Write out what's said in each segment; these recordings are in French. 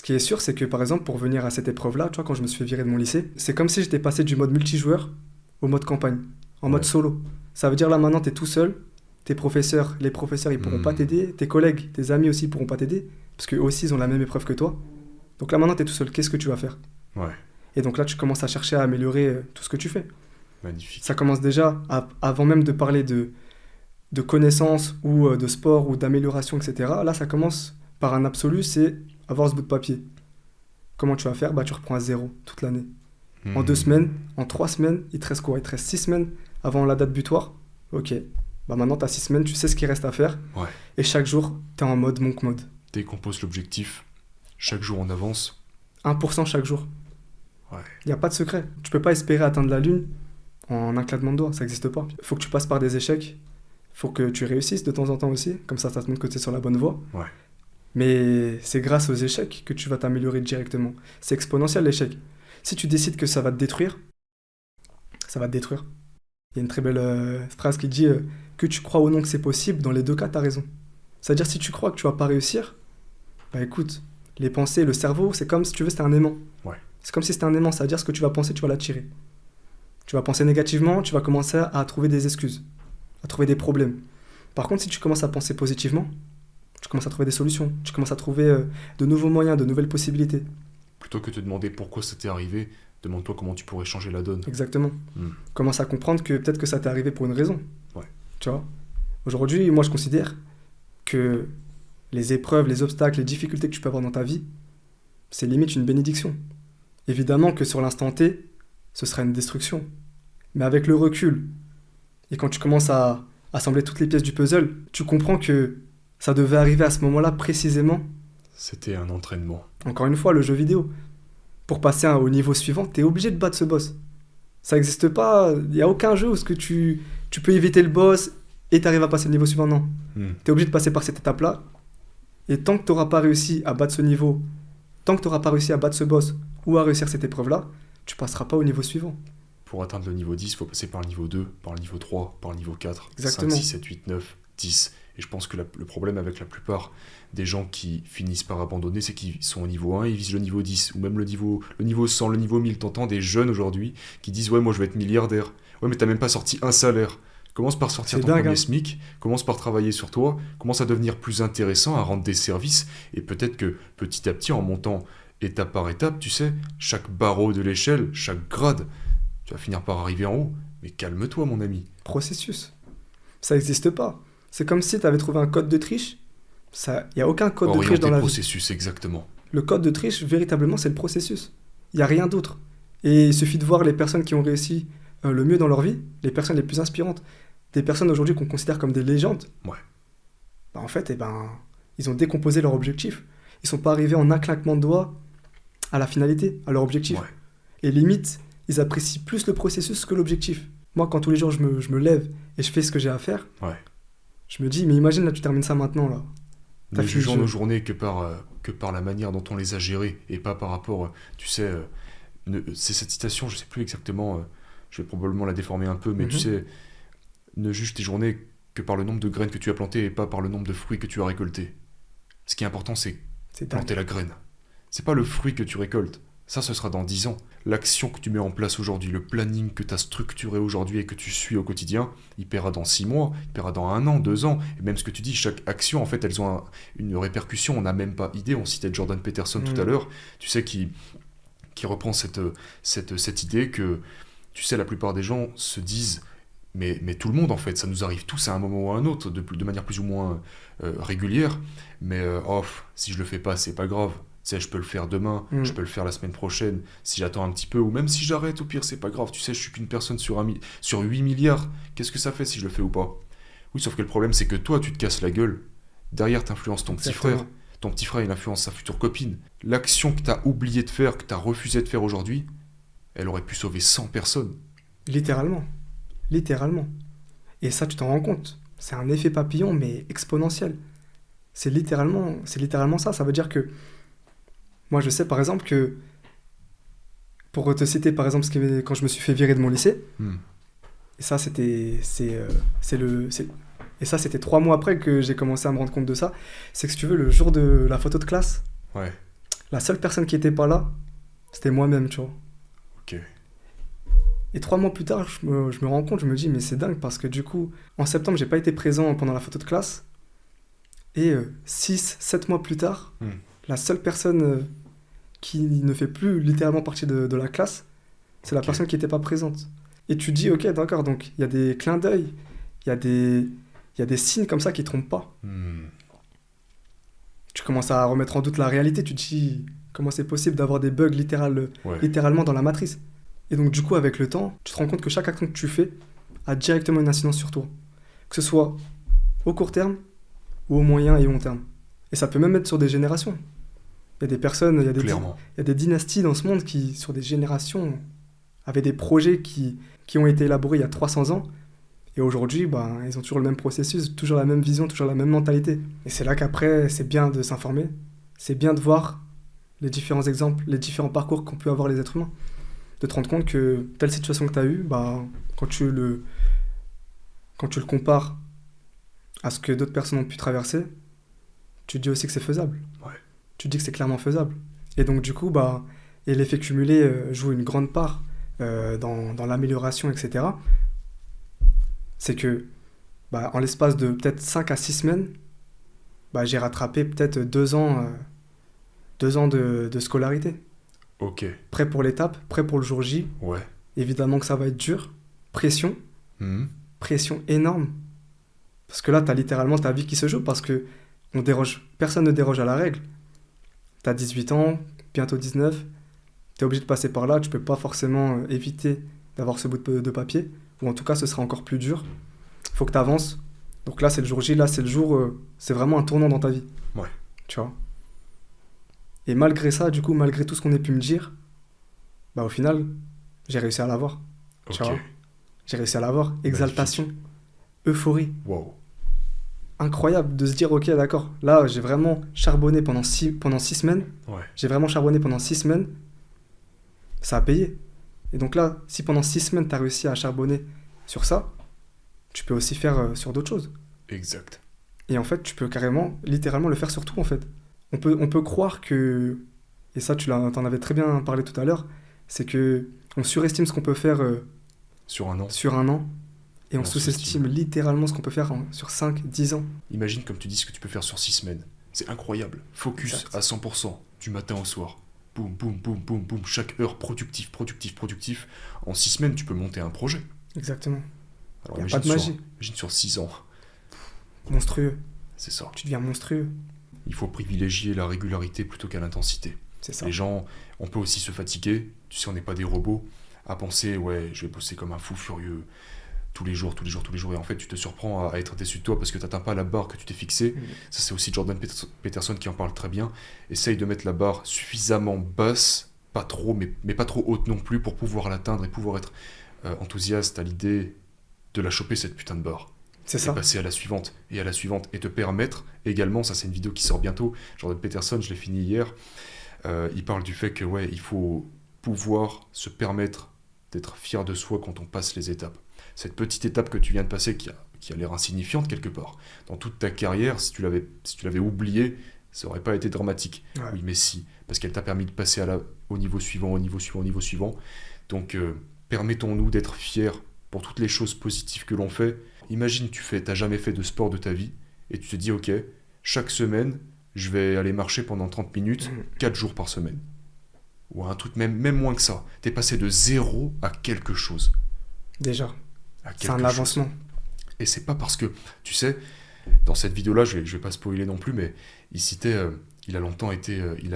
qui est sûr, c'est que par exemple, pour venir à cette épreuve-là, tu vois, quand je me suis fait virer de mon lycée, c'est comme si j'étais passé du mode multijoueur au mode campagne, en mode Ouais. solo. Ça veut dire là maintenant, t'es tout seul, les professeurs, ils pourront pas Hmm. t'aider, tes collègues, tes amis aussi, ils pourront pas t'aider, parce qu'eux aussi, ils ont la même épreuve que toi. Donc là maintenant, t'es tout seul, qu'est-ce que tu vas faire? Ouais, Et donc là, tu commences à chercher à améliorer tout ce que tu fais. magnifique. Ça commence déjà, avant même de parler de connaissances ou de sport ou d'amélioration, etc. Là, ça commence par un absolu, c'est avoir ce bout de papier. Comment tu vas faire? Bah, tu reprends à zéro toute l'année. En 2 semaines, en 3 semaines, il te reste quoi? Il te reste 6 semaines avant la date butoir. Ok. Bah maintenant, tu as 6 semaines, tu sais ce qu'il reste à faire. Ouais. Et chaque jour, tu es en mode monk mode. Dès qu'on pose l'objectif, chaque jour on avance. 1% chaque jour. Ouais. Il n'y a pas de secret. Tu peux pas espérer atteindre la lune en un claquement de doigts. Ça n'existe pas. Il faut que tu passes par des échecs. Il faut que tu réussisses de temps en temps aussi. Comme ça te montre que tu es sur la bonne voie. Ouais. Mais c'est grâce aux échecs que tu vas t'améliorer directement. C'est exponentiel l'échec. Si tu décides que ça va te détruire, ça va te détruire. Il y a une très belle phrase qui dit que tu crois ou non que c'est possible, dans les deux cas, tu as raison. C'est-à-dire, si tu crois que tu vas pas réussir, bah écoute, les pensées, le cerveau, c'est comme si tu veux, c'était un aimant. Ouais. C'est comme si c'était un aimant, c'est-à-dire ce que tu vas penser, tu vas l'attirer. Tu vas penser négativement, tu vas commencer à trouver des excuses, à trouver des problèmes. Par contre, si tu commences à penser positivement, tu commences à trouver des solutions, tu commences à trouver de nouveaux moyens, de nouvelles possibilités. Plutôt que de te demander pourquoi ça t'est arrivé, demande-toi comment tu pourrais changer la donne. Exactement. Hmm. Commence à comprendre que peut-être que ça t'est arrivé pour une raison. Ouais. Tu vois. Aujourd'hui, moi, je considère que les épreuves, les obstacles, les difficultés que tu peux avoir dans ta vie, c'est limite une bénédiction. Évidemment que sur l'instant T, ce sera une destruction. Mais avec le recul, et quand tu commences à assembler toutes les pièces du puzzle, tu comprends que ça devait arriver à ce moment-là précisément. C'était un entraînement. Encore une fois, le jeu vidéo. Pour passer au niveau suivant, t'es obligé de battre ce boss. Ça n'existe pas, il n'y a aucun jeu où ce que tu peux éviter le boss et t'arrives à passer le niveau suivant, non. Hmm. T'es obligé de passer par cette étape-là. Et tant que t'auras pas réussi à battre ce niveau, tant que t'auras pas réussi à battre ce boss ou à réussir cette épreuve-là, tu passeras pas au niveau suivant. Pour atteindre le niveau 10, il faut passer par le niveau 2, par le niveau 3, par le niveau 4, Exactement. 5, 6, 7, 8, 9, 10. Et je pense que le problème avec la plupart des gens qui finissent par abandonner, c'est qu'ils sont au niveau 1, ils visent le niveau 10, ou même le niveau 100, le niveau 1000. T'entends des jeunes aujourd'hui qui disent « Ouais, moi je vais être milliardaire. » Ouais, mais t'as même pas sorti un salaire. Commence par sortir C'est ton dingue, premier hein. SMIC, commence par travailler sur toi, commence à devenir plus intéressant, à rendre des services, et peut-être que petit à petit, en montant étape par étape, tu sais, chaque barreau de l'échelle, chaque grade, tu vas finir par arriver en haut. Mais calme-toi, mon ami. Processus. Ça n'existe pas. C'est comme si t'avais trouvé un code de triche. Il n'y a aucun code de triche Orienter dans le la vie. processus, exactement. Le code de triche, véritablement, c'est le processus. Il n'y a rien d'autre. Et il suffit de voir les personnes qui ont réussi le mieux dans leur vie, les personnes les plus inspirantes, des personnes aujourd'hui qu'on considère comme des légendes. Ouais. Bah, en fait, ils ont décomposé leur objectif. Ils sont pas arrivés en un claquement de doigts à la finalité, à leur objectif. Ouais. Et limite, ils apprécient plus le processus que l'objectif. Moi, quand tous les jours je me lève et je fais ce que j'ai à faire, Ouais. je me dis, mais imagine là, tu termines ça maintenant là. T'as Ne fini le jugeons jeu. nos journées que par la manière dont on les a gérées et pas par rapport, tu sais, c'est cette citation, je sais plus exactement, je vais probablement la déformer un peu, mais tu Mhm. sais, ne juge tes journées que par le nombre de graines que tu as plantées et pas par le nombre de fruits que tu as récoltés. Ce qui est important, c'est C'est planter dingue. la graine. C'est pas le fruit que tu récoltes. Ça, ce sera dans 10 ans. L'action que tu mets en place aujourd'hui, le planning que tu as structuré aujourd'hui et que tu suis au quotidien, il paiera dans 6 mois, il paiera dans 1 an, 2 ans. Et même ce que tu dis, chaque action, en fait, elles ont une répercussion. On n'a même pas idée. On citait Jordan Peterson tout à Mhm. l'heure, tu sais, qui reprend cette idée que, tu sais, la plupart des gens se disent, mais tout le monde, en fait, ça nous arrive tous à un moment ou à un autre, de manière plus ou moins régulière. Mais si je le fais pas, c'est pas grave. Tu sais, je peux le faire demain, Mhm. je peux le faire la semaine prochaine, si j'attends un petit peu, ou même si j'arrête, au pire, c'est pas grave. Tu sais, je suis qu'une personne sur 8 milliards. Qu'est-ce que ça fait si je le fais ou pas? Oui, sauf que le problème, c'est que toi, tu te casses la gueule. Derrière, t'influences ton petit Exactement. frère. Ton petit frère, il influence sa future copine. L'action que t'as oublié de faire, que t'as refusé de faire aujourd'hui, elle aurait pu sauver 100 personnes. Littéralement. Littéralement. Et ça, tu t'en rends compte. C'est un effet papillon, mais exponentiel. C'est littéralement ça. Ça veut dire que moi, je sais par exemple que, pour te citer par exemple quand je me suis fait virer de mon lycée, Hmm. et ça c'était 3 mois après que j'ai commencé à me rendre compte de ça, c'est que si tu veux, le jour de la photo de classe, Ouais. La seule personne qui était pas là, c'était moi-même, tu vois. Ok. Et 3 mois plus tard, je me rends compte, je me dis, mais c'est dingue parce que du coup, en septembre, j'ai pas été présent pendant la photo de classe. Et 6, 7 mois plus tard, Hmm. la seule personne qui ne fait plus littéralement partie de la classe, c'est la Ok. personne qui n'était pas présente. Et tu dis, ok, d'accord, donc il y a des clins d'œil, il y a des, il y a des signes comme ça qui trompent pas. Hmm. Tu commences à remettre en doute la réalité, tu te dis, comment c'est possible d'avoir des bugs Ouais. littéralement dans la matrice. Et donc du coup, avec le temps, tu te rends compte que chaque action que tu fais a directement une incidence sur toi. Que ce soit au court terme ou au moyen et long terme. Et ça peut même être sur des générations. Il y a des personnes, Clairement. il y a des dynasties dans ce monde qui, sur des générations, avaient des projets qui ont été élaborés il y a 300 ans. Et aujourd'hui, ben, ils ont toujours le même processus, toujours la même vision, toujours la même mentalité. Et c'est là qu'après, c'est bien de s'informer. C'est bien de voir les différents exemples, les différents parcours qu'ont pu avoir les êtres humains. De te rendre compte que telle situation que tu as eue, bah, quand tu le compares à ce que d'autres personnes ont pu traverser, tu te dis aussi que c'est faisable. Ouais. Tu te dis que c'est clairement faisable. Et donc, du coup, bah, et l'effet cumulé joue une grande part dans l'amélioration, etc. C'est que, bah, en l'espace de peut-être 5 à 6 semaines, bah, j'ai rattrapé peut-être 2 ans de scolarité. Ok. Prêt pour l'étape, prêt pour le jour J. Ouais. Évidemment que ça va être dur. Pression, Hmm. pression énorme. Parce que là, tu as littéralement ta vie qui se joue parce que personne ne déroge à la règle. Tu as 18 ans, bientôt 19, tu es obligé de passer par là, tu peux pas forcément éviter d'avoir ce bout de papier, ou en tout cas, ce sera encore plus dur. Faut que tu avances. Donc là, c'est le jour J, là, c'est le jour, c'est vraiment un tournant dans ta vie. Ouais. Tu vois. Et malgré ça, du coup, malgré tout ce qu'on ait pu me dire, bah au final, j'ai réussi à l'avoir. Tu Ok. vois. J'ai réussi à l'avoir. Exaltation, euphorie. Wow. Incroyable de se dire, ok, d'accord, là, j'ai vraiment charbonné pendant 6 semaines. Ouais. J'ai vraiment charbonné pendant 6 semaines. Ça a payé. Et donc là, si pendant 6 semaines, tu as réussi à charbonner sur ça, tu peux aussi faire sur d'autres choses. Exact. Et en fait, tu peux carrément, littéralement, le faire sur tout, en fait. On peut croire que, et ça, t'en avais très bien parlé tout à l'heure, c'est que on surestime ce qu'on peut faire Sur un an. sur un an, et on On sous-estime sous-estime. littéralement ce qu'on peut faire sur 5, 10 ans. Imagine comme tu dis ce que tu peux faire sur 6 semaines. C'est incroyable. Focus Exact. à 100%, du matin au soir. Boum, boum, boum, boum, boum. Chaque heure productif, productif, productif. En 6 semaines, tu peux monter un projet. Exactement. Alors Il n'y a pas de magie. imagine sur 6 ans. Monstrueux. C'est ça. Tu deviens monstrueux. Il faut privilégier la régularité plutôt qu'à l'intensité. C'est ça. Les gens, on peut aussi se fatiguer. Tu sais, on n'est pas des robots. À penser, ouais, je vais bosser comme un fou furieux. Tous les jours, tous les jours, tous les jours. Et en fait, tu te surprends à être déçu de toi parce que tu n'atteins pas la barre que tu t'es fixée. Mm. Ça, c'est aussi Jordan Peterson qui en parle très bien. Essaye de mettre la barre suffisamment basse, pas trop, mais pas trop haute non plus, pour pouvoir l'atteindre et pouvoir être enthousiaste à l'idée de la choper, cette putain de barre. C'est Et ça. passer à la suivante, et à la suivante, et te permettre également, ça c'est une vidéo qui sort bientôt, Jordan Peterson, je l'ai fini hier, il parle du fait que, ouais, il faut pouvoir se permettre d'être fier de soi quand on passe les étapes. Cette petite étape que tu viens de passer qui a l'air insignifiante quelque part. Dans toute ta carrière, si tu l'avais oubliée, ça aurait pas été dramatique. Ouais. Oui, mais si, parce qu'elle t'a permis de passer au niveau suivant, au niveau suivant, au niveau suivant. Donc, permettons-nous d'être fiers pour toutes les choses positives que l'on fait. Imagine, t'as jamais fait de sport de ta vie, et tu te dis, ok, chaque semaine, je vais aller marcher pendant 30 minutes, 4 jours par semaine. Ou un truc même moins que ça. T'es passé de 0 à quelque chose. Déjà. À C'est un quelque chose. avancement. Et c'est pas parce que, tu sais, dans cette vidéo-là, je vais pas spoiler non plus, mais il citait, il a longtemps été, il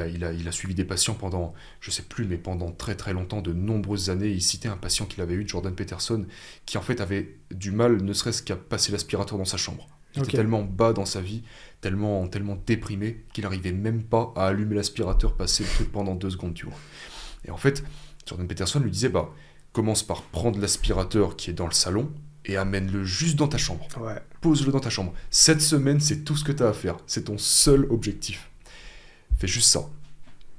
a suivi des patients pendant, je sais plus, mais pendant très très longtemps, de nombreuses années. Il citait un patient qu'il avait eu, Jordan Peterson, qui en fait avait du mal, ne serait-ce qu'à passer l'aspirateur dans sa chambre. Il Ok. était tellement bas dans sa vie, tellement déprimé, qu'il n'arrivait même pas à allumer l'aspirateur, passer le truc pendant 2 secondes, tu vois. Et en fait, Jordan Peterson lui disait, bah, commence par prendre l'aspirateur qui est dans le salon et amène-le juste dans ta chambre. Ouais. Pose-le dans ta chambre. Cette semaine, c'est tout ce que tu as à faire. C'est ton seul objectif. Fais juste ça.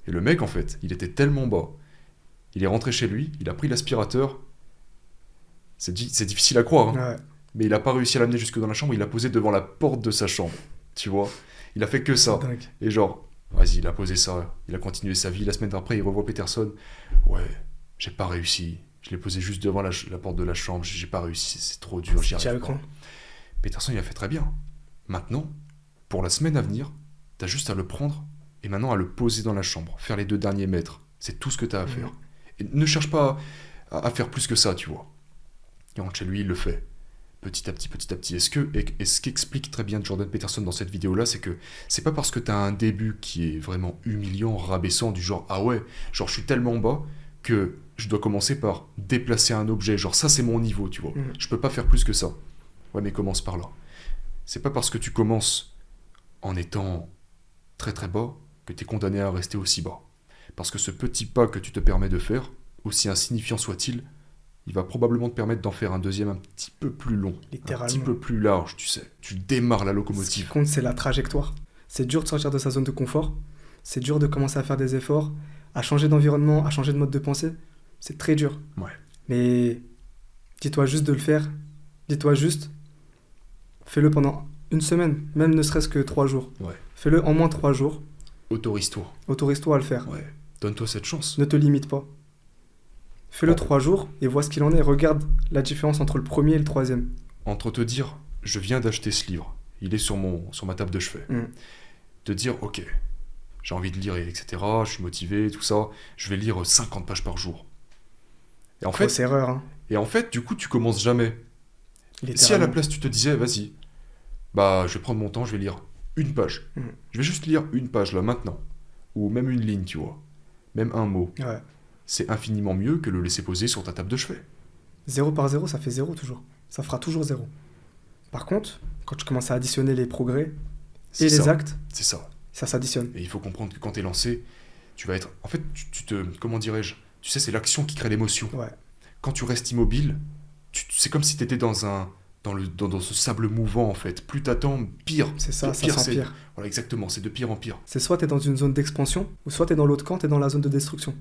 Et le mec, en fait, il était tellement bas. Il est rentré chez lui, il a pris l'aspirateur. C'est difficile à croire, hein. Ouais. Mais il n'a pas réussi à l'amener jusque dans la chambre, il l'a posé devant la porte de sa chambre. Tu vois. Il a fait que ça. Dingue. Et genre, Vas-y, il a posé ça, il a continué sa vie. La semaine d'après, il revoit Peterson. Ouais, j'ai pas réussi. Je l'ai posé juste devant la porte de la chambre. J'ai pas réussi, c'est trop dur, j'y Tiens, arrive le pas. cran. Peterson, il a fait très bien. Maintenant, pour la semaine à venir, t'as juste à le prendre et maintenant à le poser dans la chambre. Faire les 2 derniers mètres. C'est tout ce que t'as à faire. Et ne cherche pas à faire plus que ça, tu vois. Il rentre chez lui, il le fait. Petit à petit. Et ce qu'explique très bien Jordan Peterson dans cette vidéo-là, c'est que c'est pas parce que t'as un début qui est vraiment humiliant, rabaissant, du genre, ah ouais, genre je suis tellement bas que je dois commencer par déplacer un objet. Genre ça, c'est mon niveau, tu vois. Je peux pas faire plus que ça. Ouais, mais commence par là. C'est pas parce que tu commences en étant très très bas que t'es condamné à rester aussi bas. Parce que ce petit pas que tu te permets de faire, aussi insignifiant soit-il, il va probablement te permettre d'en faire un deuxième un petit peu plus long, un Littéralement. petit peu plus large, tu sais. Tu démarres la Ce qui locomotive. compte, c'est la trajectoire. C'est dur de sortir de sa zone de confort. C'est dur de commencer à faire des efforts, à changer d'environnement, à changer de mode de pensée. C'est très dur. Ouais. Mais dis-toi juste de le faire. Dis-toi juste, fais-le pendant une semaine, même ne serait-ce que 3 jours. Ouais. Fais-le en moins 3 jours. Autorise-toi. Autorise-toi à le faire. Ouais. Donne-toi cette chance. Ne te limite pas. Fais-le 3 jours et vois ce qu'il en est. Regarde la différence entre le premier et le troisième. Entre te dire, je viens d'acheter ce livre, il est sur ma table de chevet. Te dire, ok, j'ai envie de lire, etc., je suis motivé, tout ça, je vais lire 50 pages par jour. Et en fait, Grosse erreur, hein. du coup, tu commences jamais. Si à la Littéralement. place, tu te disais, vas-y, bah, je vais prendre mon temps, je vais lire une page. Je vais juste lire une page, là, maintenant. Ou même une ligne, tu vois. Même un mot. Ouais. C'est infiniment mieux que le laisser poser sur ta table de chevet. 0 par 0, ça fait 0 toujours. Ça fera toujours 0. Par contre, quand tu commences à additionner les progrès C'est et les ça. actes, C'est ça. ça s'additionne. Et il faut comprendre que quand t'es lancé, tu vas être... En fait, comment dirais-je? Tu sais, c'est l'action qui crée l'émotion. Ouais. Quand tu restes immobile, c'est comme si t'étais dans ce sable mouvant, en fait. Plus t'attends, pire. C'est ça, De ça pire, s'empire. Voilà, exactement, c'est de pire en pire. C'est soit t'es dans une zone d'expansion, ou soit t'es dans l'autre camp, t'es dans la zone de destruction.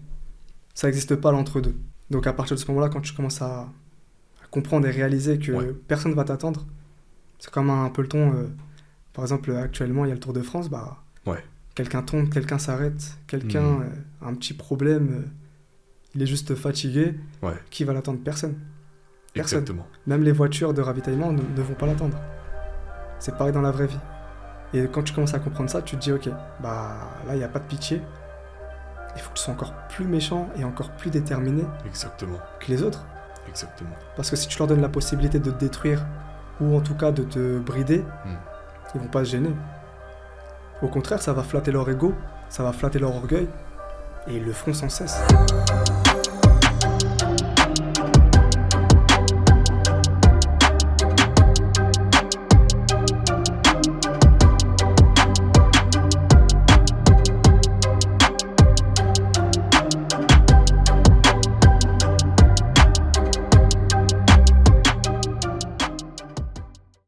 Ça n'existe pas l'entre-deux. Donc à partir de ce moment-là, quand tu commences à comprendre et réaliser que Ouais. personne va t'attendre, c'est comme un peloton. Par exemple, actuellement, il y a le Tour de France, bah, Ouais. quelqu'un tombe, quelqu'un s'arrête, quelqu'un a un petit problème, il est juste fatigué, Ouais. qui va l'attendre? Personne. Personne. Exactement. Même les voitures de ravitaillement ne vont pas l'attendre. C'est pareil dans la vraie vie. Et quand tu commences à comprendre ça, tu te dis, ok, bah là, il n'y a pas de pitié. Il faut que tu sois encore plus méchant et encore plus déterminé Exactement. que les autres. Exactement. Parce que si tu leur donnes la possibilité de te détruire, ou en tout cas de te brider, ils vont pas se gêner. Au contraire, ça va flatter leur ego, ça va flatter leur orgueil, et ils le feront sans cesse.